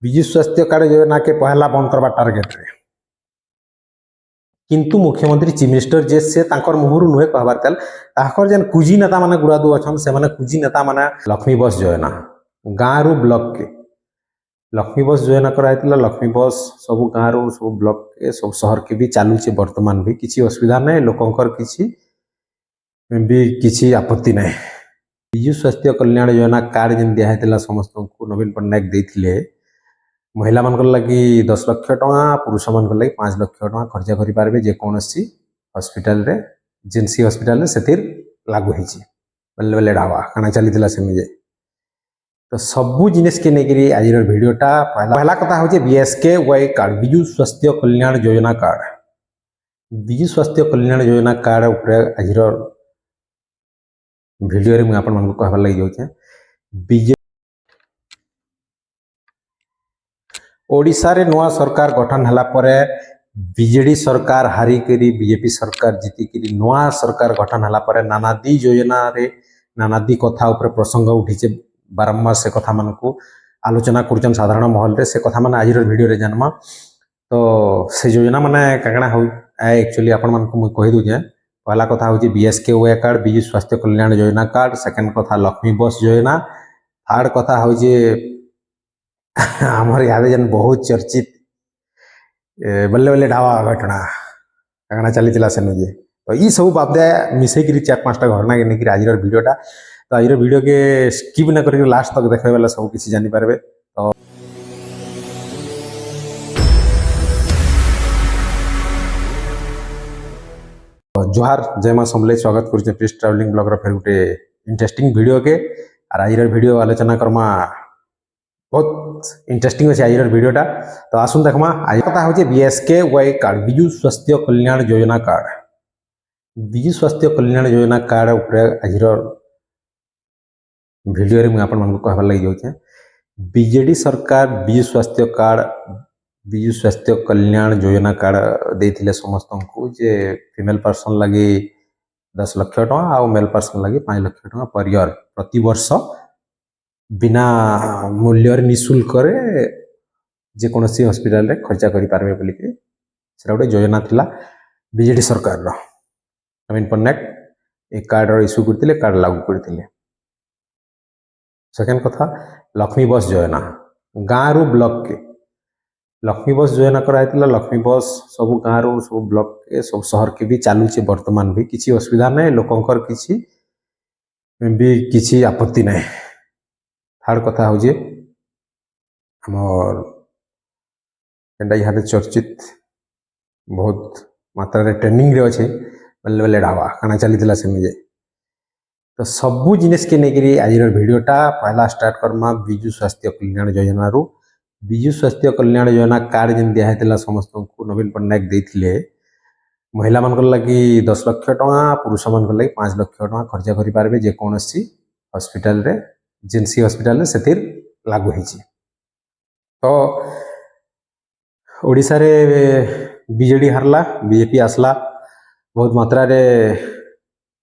विजु स्वास्थ्य कार्ड योजना के पहला बंद करवा टार्गेट रे किंतु मुख्यमंत्री चीफ मिनिस्टर जे से तांकर मुहरु नुहे कहबार तेल ताकर जेन कुजी नेता माने गुड़ादु अछन से माने कुजी नेता माने लक्ष्मी बस योजना गाँव रु ब्लॉक के लक्ष्मी बस योजना कराइतिला। लक्ष्मी बस सब गाँव रु सब ब्लॉक के सब शहर के भी चालू छे वर्तमान भी किसी असुविधा नहीं लोकंकर किसी आपत्ति नहीं। विजु स्वास्थ्य कल्याण योजना कार्ड जेन दिया है समस्त को नवीन पट्टनायक देथिले महिला मान लगी 10 लाख टका पुरुष मान लगी 5 लाख टका खर्च करें जेकोसी हस्पिटाल जेनसी हस्पिटाल से लागू होती बेले बेले ढाबा काना चली से तो सबू जिनिस के नहीं आज भिडटा पहला कथा हूँ बीएसके वाई कार्ड विजु स्वास्थ्य कल्याण योजना कार्ड विजु स्वास्थ्य कल्याण योजना कार्ड आज भिडियो मुझे आपण कहबार लगी जाऊे बीजे ओडिशा रे नुआ सरकार गठन हला परे बीजेडी सरकार हारिकरी बीजेपी सरकार जीतिकरी नुआ सरकार गठन हला परे नानादी योजना रे नानादी कथा ऊपर प्रसंग उठी बारंबार से कथा मान को आलोचना कर साधारण महल रे से कथा मान आज वीडियो रे जानमा। तो से योजना माने काकणा हो एक्चुअली आपण मान को कहि दूजे पहला कथा हूँ बीएसके वाई कार्ड विजु स्वास्थ्य कल्याण योजना कार्ड सेकेंड कथा लक्ष्मी बस योजना थर्ड कथा हूँ आमर याद जेन बहुत चर्चित बल्ले बल्ले ढाबा घटना काकणा चली से मुझे तो ये सब बाबदे मिसेकरी 4-5टा घटना के नहीं आज वीडियोटा तो आज वीडियो के स्किप न करके लास्ट तक देखे वाला सब किसी जानी पारबे। तो जोहार जय मां समले स्वागत करुचे प्रिस्ट ट्रैवलिंग ब्लॉग फिर गोटे इंटरेस्टिंग वीडियो के और आज वीडियो आलोचना करमा बहुत इंटरेस्टिंग अच्छे आज वीडियोटा। तो आसुन देखमा आज कथा हूँ बीएसके वाई कार्ड विजु स्वास्थ्य कल्याण योजना कार्ड विजु स्वास्थ्य कल्याण योजना कार्ड आज वीडियो मुझे आपण कहबार लगी जाऊे बीजेडी सरकार विजु स्वास्थ्य कार्ड विजु स्वास्थ्य कल्याण योजना कार्ड देथिले समस्त को जे फीमेल पर्सन लगी 10 लाख टका आ मेल पर्सन लगी 5 लाख टका पर ईयर प्रति वर्ष बिना मूल्य निःशुल्क जेकोसी हस्पिटाल रे खर्चा करि पारबे बोली के सेटा गोटे योजना थिला बीजेडी सरकार रो नवीन पट्टनायक एक कार्ड इश्यू करथिले कार्ड लागू करथिले। सेकेंड कथा लक्ष्मी बस योजना गाँव रु ब्लॉक के लक्ष्मी बस योजना कराइतिला। लक्ष्मी बस सब गाँव रु सब ब्लॉक के सब शहर के भी चालू छे वर्तमान भी किसी असुविधा नहीं लोकंकर किसी आपत्ति नहीं। थर्ड कथा हूँ आमर एंटा यहाँ चर्चित बहुत मात्रा ट्रेनिंग रे अच्छे बेले बेले ढाबा काना चली से मुझे तो सबू जिनिस के नहीं आज वीडियोटा पहला स्टार्ट करमा विजु स्वास्थ्य कल्याण योजना रु विजु स्वास्थ्य कल्याण योजना कार्ड जेन दिया है समस्त को नवीन पट्टनायक देथिले महिला मान लगी 10 लाख टका पुरुष मान लगी 5 लाख टका खर्च करें जेकोसी हस्पिटाल जेनसी हस्पिटाल से लागू होती। तो ओडिशा रे बीजेडी हारला बीजेपी आसला बहुत मात्रा रे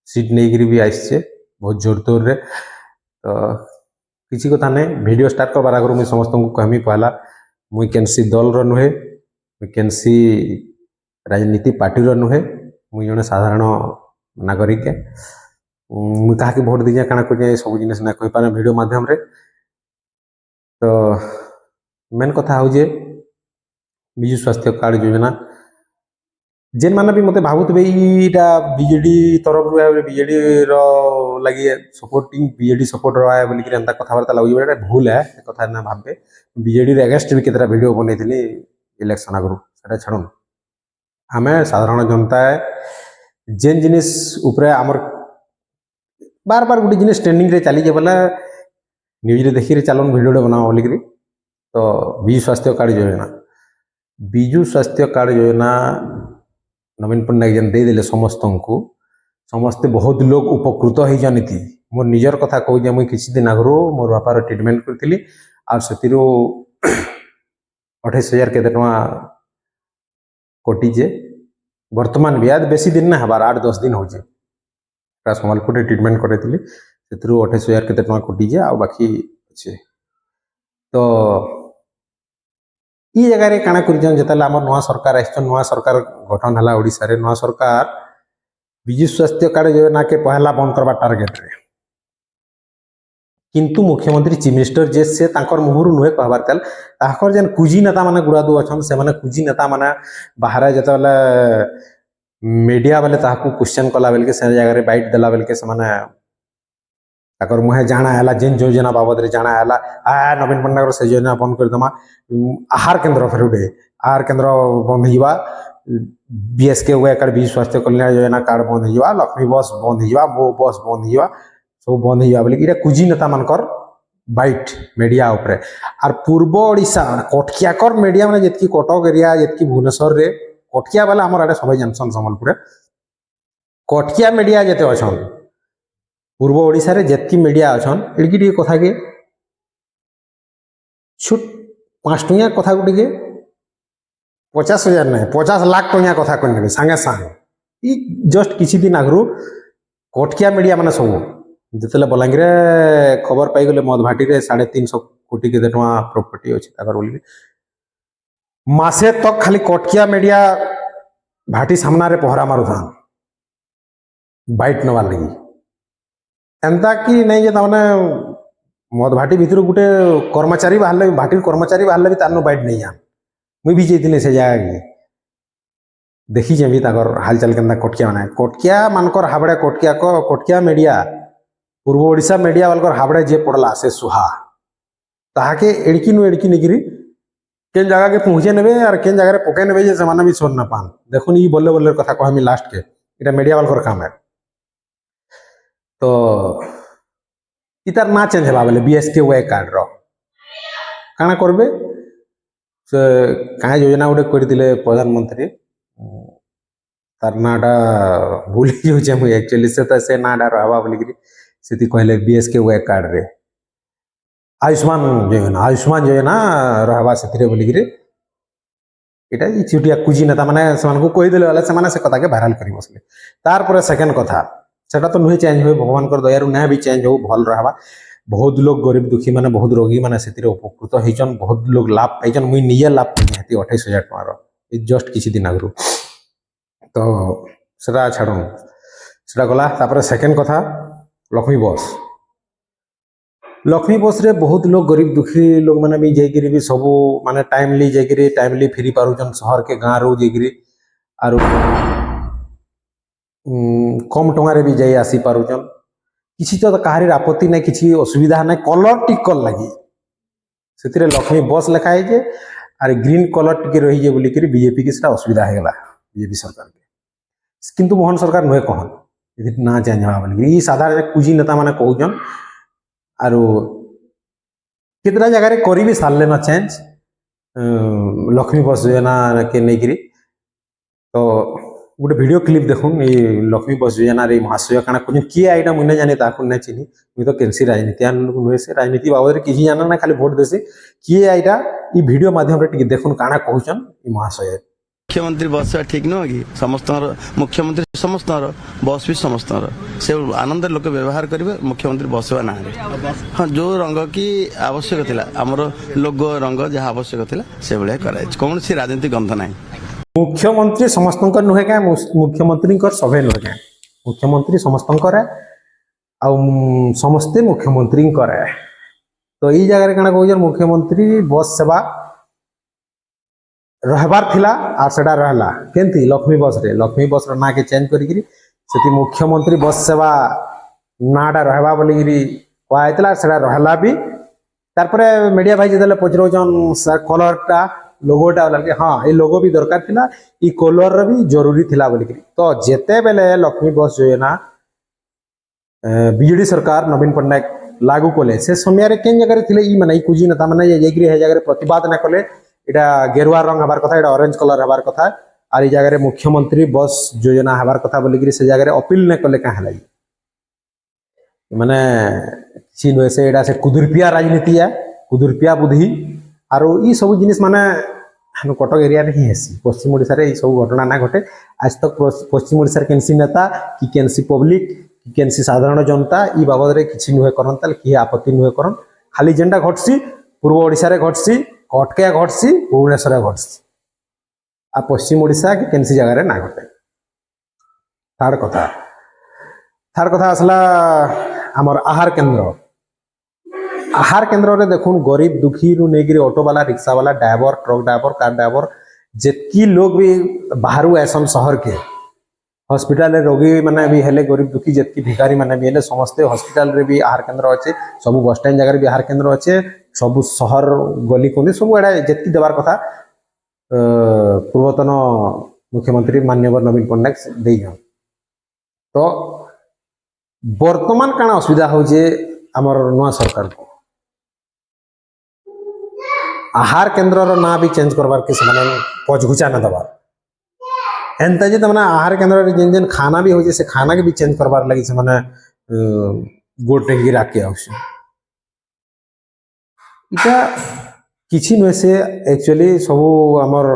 सीट नहीं भी आसचे बहुत जोर तोर रे। तो किसी कथा नहीं वीडियो स्टार्ट करवार आगे मुझे समस्त को कहमी पहला मुई केनसी दल रो नुहे मुई केनसी राजनीति पार्टी रो नुहे मुई जने साधारण नागरिक मुई कहा कि भोट दीजिए काना कर सब जिन ना कही पारे वीडियो माध्यम रे। तो मेन कथा हूँ विजु स्वास्थ्य कार्ड योजना जेन माने भी मते भावुतबे इटा बीजेडी तरफ रु बीजेडी रो लगी सपोर्टिंग बीजेडी सपोर्ट रहा है बोली एंता कथबार्ता लगुच बेटा भूल है कथा ना भाबे बीजेडी रे अगेंस्ट भी केतरा वीडियो बनैथिली इलेक्शन आगु सेटा छाड़न आमे साधारण जनता है जेन जिनिस उपरे आमर बार बार गोटे जिनिस ट्रेंडिंग रे चली जे बोला न्यूज रे देखि रे चलन वीडियो बनाओ बोली करी। तो विजु स्वास्थ्य कार्ड योजना विजु स्वास्थ्य कार्ड योजना नवीन पट्टनायक जेन दे देले समस्त को समस्ते बहुत लोग उपकृत हो जानी थी मोर निजर कथा कहूँ मुझे किसी दिन आगु मोर बापार ट्रिटमेंट करी आर से 28,000 केते टका कटिजे वर्तमान ब्याज बेसी दिन ना हबार 8-10 दिन हो संबलपुर ट्रिटमेंट करी से 28,000 केते टका कटिजे आ बाकी अच्छे। तो ई जगह काଣା कर जिते आम नुआ सरकार नुआ सरकार गठन है ओडिशा रे नुआ सरकार विजु स्वास्थ्य कार्ड योजना के पहला बंद करवा टार्गेट रे किंतु मुख्यमंत्री चीफ मिनिस्टर जे से तांकर मुहर नुहे कहबार तेल ताकर जेन कुजी नेता माने गुड़ा दु अछन से माने कुजी नेता माने बाहर जते बेले मीडिया वाले ताकू क्वेश्चन कला बेल के से जगह रे बाइट देला बेल के से माने ताकर मुहे जाना हैला जेन योजना बाबद रे जाना हैला नवीन पट्टनायक से योजना बंद कर दमा आहार केंद्र फेर उडे आहार केंद्र बंद हिबा बीएसके वे कार्ड विजु स्वास्थ्य कल्याण योजना कार्ड बंद हिबा लक्ष्मी बस बंद हिबा मो बस बंद हिबा सब बंद हिबा बोले इटा कुजी नेता मानकर बाइट मीडिया उपरे आर पूर्व ओडिशा कटकियाकर मीडिया माने जेतकी कटक एरिया जेतकी भुवनेश्वर रे कटकिया वाला हमर आडे सबै जानसन संबलपुर कटकिया मीडिया जेते अछन पूर्व ओडिशा रे जेतकी मीडिया अछन एडकी टी कथा के छुट 5 टुया कथा गुटी के 50,000 नहीं 50 लाख टुया कथा करने सांगे सांग ई जस्ट किछि दिन आगरु कटकिया मीडिया माने सब जिते बलांगीर खबर पाई गले मधभाटी रे 350 कोटी के टका प्रॉपर्टी अछि ताकर बोली मासे तक खाली कटकिया मीडिया भाटी सामना रे पहरा मारुथा बाइट नवा लगी एंता कि नहीं जे ताने मधभाटी भितर गुटे कर्मचारी बाहर भाटी कर्मचारी बाहर भी तारनो बाइट नहीं आ मुई भी जेतिने से जगह की देखी जे भी ताकर हालचाल केनता कटकिया माने कटकिया मानकर हाबड़े कटकिया मीडिया पूर्व ओडिशा मीडिया वालकर हाबड़े जे पड़ला से सुहा ताके एड़की नु एड़की निगिरी केन जगह के पहुंचे नेबे और केन जगह रे पके नेबे जे समाना भी सोन ना पान देखुन ई बोले बोले कथा कहमी लास्ट के इटा मीडिया वालकर काम है तो इतार ना चेंज हला बोले बीएसके वे कार्ड रो काना करबे से का योजना उडे कर दिले प्रधानमंत्री तार नाटा भूल जाउछे मु एक्चुअली से नाटा रहबा बोली से कहले बीएसके वे कार्ड रे आयुष्मान योजना रहबा से बोली इटा छुटिया कुजी नेता माने को कही देले वाला से कथा के वायरल करी बसले तार पर सेकंड कथा सेटा तो नुहे चेंज हो भगवान कर दयारु ना भी चेंज हो भल रहबा बहुत लोग गरीब दुखी माने बहुत रोगी माने से उपकृत होइचन बहुत लोग लाभ पाइचन मुई निजे लाभ पाइती 28,000 टका जस्ट किछि दिन आगु तो सेटा छाड़ो सेटा गला तापर सेकंड कथा लक्ष्मी बस रे बहुत लोग गरीब दुखी लोग माने भी जाइकरी भी सब माने टाइमली जाइकरी टाइमली फेरी पारुचन शहर के गाँव रो जाइकरी आरो कम टंगा रे भी जाई आसी पारुचन किछि तो कहारी आपत्ति नहीं किछि असुविधा नहीं कलर टिकल लगी से लक्ष्मी बस लिखा है जे आर ग्रीन कलर टिके रही जे बोली करी बीजेपी की सेटा असुविधा है गला बीजेपी सरकार के किंतु मोहन सरकार नुहे कहन यदि ना चेंज हवा बोली ई साधारण कुजी नेता माने कहउचन आरो कितना जगह रे करी भी सारले ना चेंज लक्ष्मी बस योजना के नहीं करी तो गोटे वीडियो क्लिप देखुन ये लक्ष्मी बस योजना रे महाशय काना कुछ किए आईटा मुझे जाने ताकू नहीं चिन्ही मुझे तो केनसी राजनीति नुहे से राजनीति बाबद किसी जाना ना खाली भोट देसी किए आईटा ये वीडियो माध्यम रे देखुन काना कहउचन ई महाशय मुख्यमंत्री बस ठीक नुह कि समस्त मुख्यमंत्री समस्त बस भी समस्त से आनंद लोक व्यवहार करेंगे मुख्यमंत्री बस ना हाँ जो रंग की आवश्यक थिला आमर लोगो रंग जहाँ आवश्यक थिला से भाया कराई कौन सी राजनीति गंध ना मुख्यमंत्री समस्त नुहे क्या मुख्यमंत्री सभे नुहे क्या मुख्यमंत्री समस्त समस्ते मुख्यमंत्री तो ये जगह कण कह मुख्यमंत्री बस सेवा रहबार थिला आ सेडा रहला केंती लक्ष्मी बस रो ना के चेंज करी सेति मुख्यमंत्री बस सेवा नाडा रहबा बोली कहला सेडा रहला भी तार पर मीडिया भाई जदले पचरौचन सर कलरटा लोगोटा लगे हाँ ये लोगो भी दरकार थिला ई कलर भी जरूरी थिला बोली तो जेते बेले लक्ष्मी बस योजना बीजेडी सरकार नवीन पट्टनायक लागू कले से समय रे केन जगह थिले ई माने कुजी नेता माने जेगिरी हे जगह प्रतिवाद ना कले इटा गेरुआ रंग हबार कथा इटा ऑरेंज कलर हबार कथा और ये जगह मुख्यमंत्री बस योजना हबार कथा बोलिकी से जगह अपील नहीं कले क्या है माने किसी नुहे से इटा से कुदुरपिया राजनीति है कुदुरपिया बुद्धि और ये सब जिनिस माने हम कटक एरिया रे ही हेसी पश्चिम ओडिशा रे सब घटना ना घटे आज तक पश्चिम ओडिशा केनसी नेता कि केनसी पब्लिक कि केनसी साधारण जनता ई बाबद रे किछि नुहे करन ताल कि आपत्ति नुहे करन खाली जेंडा घटसी पूर्व ओडिशा रे घटसी कटके घटसी भुवनेश्वर घटसी आ पश्चिम ओडिशा कि केनसी जगह ना घटे। थार्ड कथा आसला आमर आहार केन्द्र रे देखुन गरीब दुखी रु नेगिरी ऑटो वाला रिक्शा वाला driver truck driver car driver जेतकी लोग भी बाहर ऐसन शहर के हॉस्पिटल रोगी माने भी हेले गरीब दुखी जेतकी भिखारी माने भी हेले समस्ते हॉस्पिटल रे भी आहार केन्द्र अच्छे सब बस स्टैंड जगह भी आहार केन्द्र अच्छे सब शहर गली कुंदी सब एडा जेतकी देवार कथा पूर्वतन मुख्यमंत्री माननीय नवीन पट्टनायक देइछन। तो वर्तमान काना असुविधा हो आमर नुआ सरकार को आहार केन्द्र ना भी चेंज करवार के पचघुचा न दबार एनता जे तमना आहार केन्द्र रे जेन जेन खाना भी हो से खाना के भी चेंज करवार लगी से माने गोटे की राखी आवश्यक इटा किछि नुहे से एक्चुअली सब आमर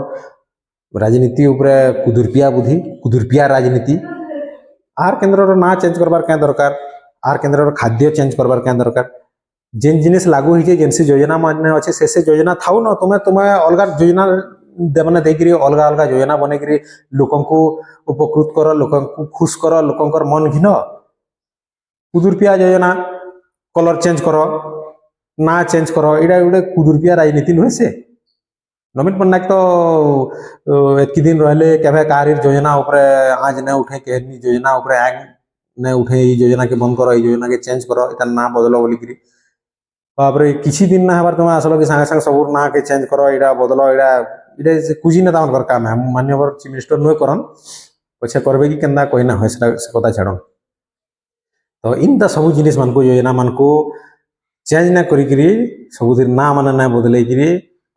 राजनीति उपरे कुदुरपिया बुद्धि कुदुरपिया राजनीति आहार केन्द्र ना चेंज करवार क्या दरकार आहार केन्द्र खाद्य चेंज करवार क्या दरकार जेन जिनिस लागू होइजे जेन से योजना माने अच्छे से योजना थाउ न तुम्हें अलग योजना देवने देकरी अलग अलग योजना बनेकरी लोकन को उपकृत कर लोकन को खुश कर लोकंकर मन घिन कुदुरपिया योजना कलर चेंज कर ना चेंज कर इटा गोटे कुदुरपिया राजनीति नुहे से नवीन पट्टनायक तो एतकी दिन रहले केभे कार योजना उपरे आज न उठे केहनी योजना उपरे आग न उठे योजना के बंद करो योजना के चेंज करो इतना ना बदलो बोलिकी बापरे किसी दिन ना हबार तुम आसलो कि सांगे सांगे सब ना के चेंज करो इटा बदलो इटा इटा कुजी ना तामन काम है माननीय चीफ मिनिस्टर नुहे करन पछे करबे कि केंदा कोई ना होय से कथा छाड़न। तो इनता सब जिनिस मान को योजना मान को चेंज ना करी सब ना माने ना बदले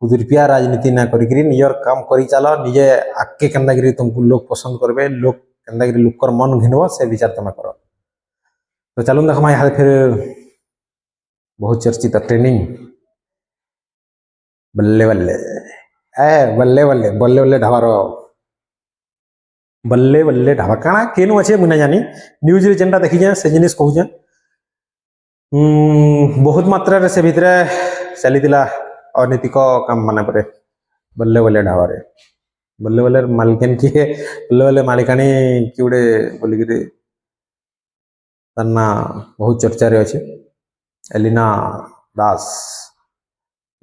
कुदुरपिया राजनीति ना करी निजर काम करी चलो निजे आगे केन्दागिरी तुमको लोग पसंद करबे लोग केन्दागिरी लोकर मन घिनब से विचार तुम कर। तो चलो देख यहाँ फिर बहुत चर्चित ट्रेनिंग बल्ले बल्ले बल्ले बल्ले बल्ले बल्ले ढाबार बल्ले बल्ले ढाबा काଣା केनु अच्छे मुझे जानी न्यूज रे जेनटा देखी जाए से जिनिस कहूँ बहुत मात्रा रे से भितरे चलीला अनैतिक काम माने परे बल्ले बल्ले ढाबारे बल्ले बल्ले मालिकानी किए बल्ले बल्ले मालिकानी कि गोटे बोलिकी ना बहुत चर्चा रे अच्छे एलिना दास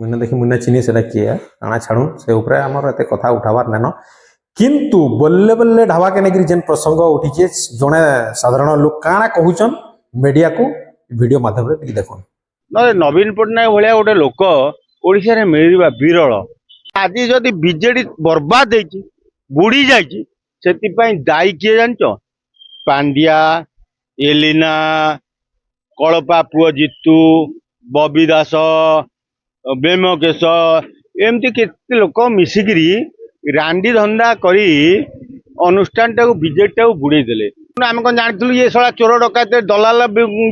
मुझे देखी मुझे चिनी से किए काଣା छाड़ू से उपरे आमर एते कथा उठाबार नाइन किंतु बल्ले बल्ले ढाबा के नेगिरी जेन प्रसंग उठी जड़े साधारण लोक काଣା कहूचन मीडिया को वीडियो माध्यम रे देखो नवीन पट्टनायक भाया गोटे लोक ओडिशा रे मिलवा विरल आज जदि बीजेडी बर्बाद होती बुड़ी जाती दायी किए जान पांड्या एलिना कलपा पुओ जीतू बबी दास बेमकेश एमती केते लोक मिसिकी रांडी धंदा करी अनुष्ठान टाक बीजेडी टाक बुड़े देले आम कौन जानू ये सला चोर डकायत दलाल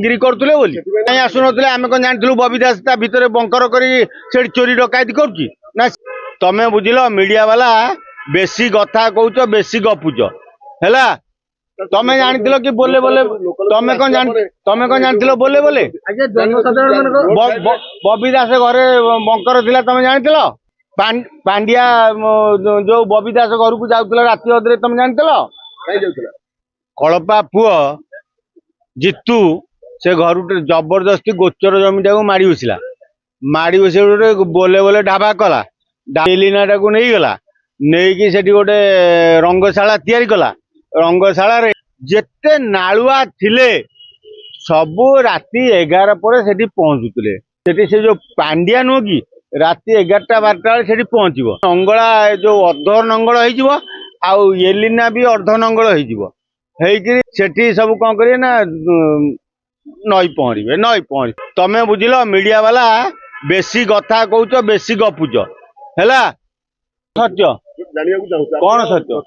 गिरी करुले बोली आसुन आम कौन जानू बबी दास ता भितर बंकर कर चोरी डकायत कर तमें बुझिल मीडिया वाला बेसी कथा कौच बेसी गपुच है तमें जानथिलो कि बोले बोले तमें कौन जानथिलो बोले बोले बबी दास घरे बंकर थिला तमें जानथिलो पांड्या जो बबी दास घर को जाउथिला राति अधरे तमें जानथिलो कलपा पुओ जीतू से घर जबरदस्ती गोचर जमीटा को माड़ी बसला माड़ी बस बोले बोले ढाबा कला एलिना टाक नहीं गला नहीं कि सेठी गोटे रंगशाला तैयारी कला रंगशाला रे जेते नालुआ थिले सबू राति 11 पर सेठी पहुंचुले सेठी से जो पांड्या नुह कि राति 11टा 12टा सेठी पहुंचो नंगला जो अर्ध नंगल हो आउ एलिना भी अर्ध नंगल हो सेठी सब कौन करिए ना नई पहर तमें बुझिल मीडिया वाला बेसी कथा कौच बेसी गपुच है सत्य कौन सत्य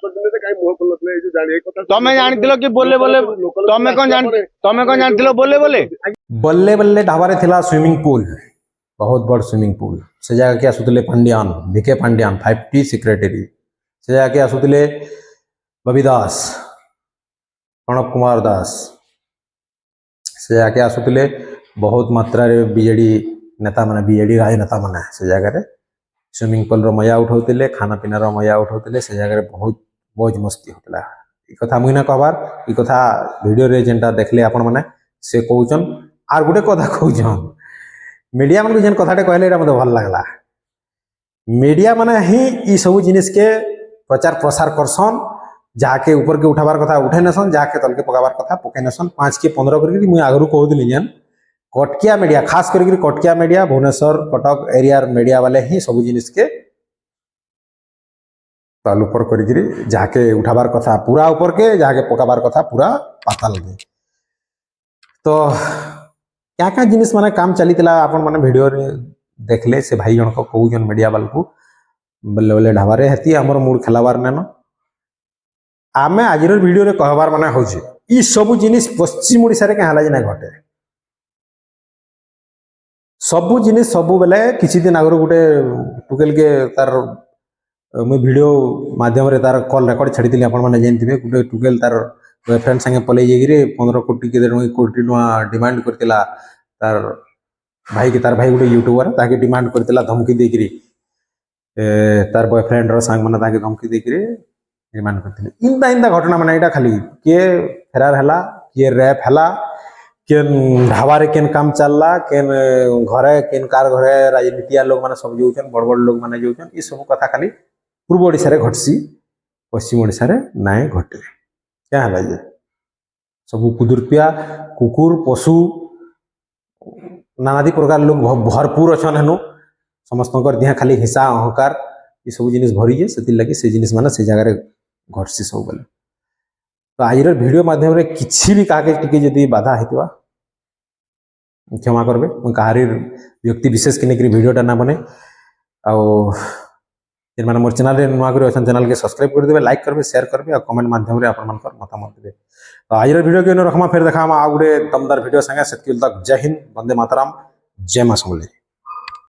तमें जानथिलो कि बोले बोले तमें कौन जानथिलो बोले बोले बल्ले बल्ले ढाबारे थिला स्विमिंग पूल बहुत बड़ स्विमिंग पूल से जगह के आसुले पांड्यान भिके पांड्यान 5T सेक्रेटरी से जगह के आसुले बबी दास प्रणब कुमार दास से जगह आसुले बहुत मात्रा रे बीजेडी नेता माने बीजेडी राजनेता माने से जगह स्विमिंग पूल रो मजा उठाउतिले खाना पीना रो मजा उठाउतिले से जगह बहुत मौज मस्ती होतला ई कथा मुई ना कहबार ई कथा वीडियो रे जेंटा देखले आपण माने से कहउचन आर गुटे कथा कहउचन मीडिया मन जेन कथाटे कहले एटा मते भल लागला मीडिया माने ही ई सब जिनिस के प्रचार प्रसार करसन जाके ऊपर के उठाबार कथा उठे नसन जाके तल के पकाबार कथा पके नसन 5 के 15 करके मुई आगरु कहउदिली जेन कटकिया मीडिया खास करके कटकिया media Bhubaneswar Cuttack area media वाले ही सब जिनिस के ताल ऊपर करी जाके उठाबार कथा पूरा ऊपर के जाके पकाबार कथा पूरा पाताल के तो क्या क्या जिनिस माने काम चलीतिला आपण माने वीडियो रे देखले से भाई जन को कहउजन मीडिया वाल को बल्ले बल्ले ढाबारे हेती हमर मूड खेलाबार नेनो आमे आजिर वीडियो रे कहबार माने होची ई सब जिनिस पश्चिम ओडिसा रे कहला जे ना घटे सबू जिनिस सबू बेले किछि दिन आगरो गुटे टुकेल के तार मुई वीडियो माध्यम रे तार कॉल रिकॉर्ड छाड़ीतिली आपण माने जानथिबे गुटे टुकेल तार बॉयफ्रेंड संगे पले जेगिरे 15 कोटी के कोटी टका डिमांड करतिला तार भाई के तार भाई गुटे यूट्यूबर ताके डिमांड करतिला धमकी देगिरी तार बॉयफ्रेंड रो संग माने ताके धमकी देगिरी डिमांड करतिले इंदा घटना माने एटा खाली के फेरार हला के रैप हला केन ढाबारे केन काम चलला केन घरे केन कार घरे राजनीतिया लोग माने सब जोचन बड़ बड़ लोग माने जोचन ई सब कथा खाली पूर्व ओडिसा रे घटसी पश्चिम ओडिसा रे नाय घटे क्या हला जे सब कुदुरपिया कुकुर पशु नानादी प्रकार लोग भरपूर अछन हनु समस्तकर दिहा खाली हिंसा अहंकार ई सब जिनिस भरी जे सेति लागि से जिनिस माने से जगह रे घटसी सब बेले तो आज वीडियो माध्यम रे किछि भी काके टिके जदी बाधा हेतवा क्षमा करबे मैं कहारी व्यक्ति विशेष के नेकरी वीडियोटा ना बने आउ जेन माने मोर चैनल रे नुआ करी अछन चैनल के सब्सक्राइब कर देबे लाइक करबे शेयर करबे और कमेंट माध्यम रे आपन मानकर मतामत देबे तो आज वीडियो के रखमा फिर देखामा आ गुडे दमदार वीडियो संगे सेतकिल तक जय हिंद वंदे मातरम जय मां समले।